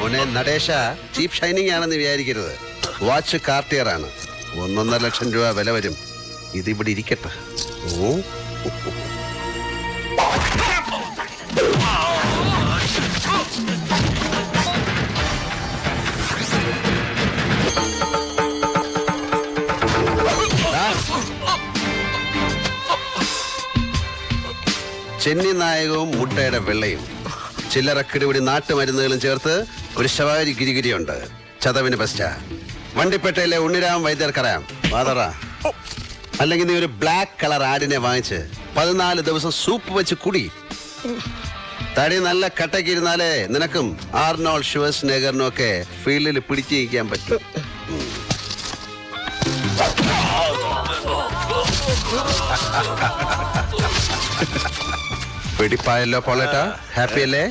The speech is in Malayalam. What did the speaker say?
മോനെ നടേശ ചീപ്പ് ഷൈനിങ് ആണെന്ന് വിചാരിക്കരുത്. വാച്ച് കാർട്ടിയർ ആണ്. 1.5 ലക്ഷം രൂപ വില വരും. ഇതിവിടെ ഇരിക്കട്ടെ. ഓ ചെന്നി നായകവും മുട്ടയുടെ വെള്ളയും ചില്ലറക്കിടിപിടി നാട്ടുമരുന്നുകളും ചേർത്ത് ഒരു ശവാരി ഗിരിഗിരിയുണ്ട്. ചതവിന് ബെസ്റ്റാ. വണ്ടിപ്പേട്ടയിലെ ഉണ്ണിരാം വൈദ്യർക്കറിയാം. വാതറ. അല്ലെങ്കിൽ നീ ഒരു ബ്ലാക്ക് കളർ ആടിനെ വാങ്ങിച്ച് 14 ദിവസം സൂപ്പ് വെച്ച് കുടി. തടി നല്ല കട്ടക്കിരുന്നാലേ നിനക്കും ആർണോൾഡ് ഷ്വാസ്നഗറിനും ഒക്കെ ഫീൽഡിൽ പിടിച്ചു നിൽക്കാൻ പറ്റും. വെടിപ്പായല്ലോ പോളേട്ടാ. ഹാപ്പി അല്ലേ?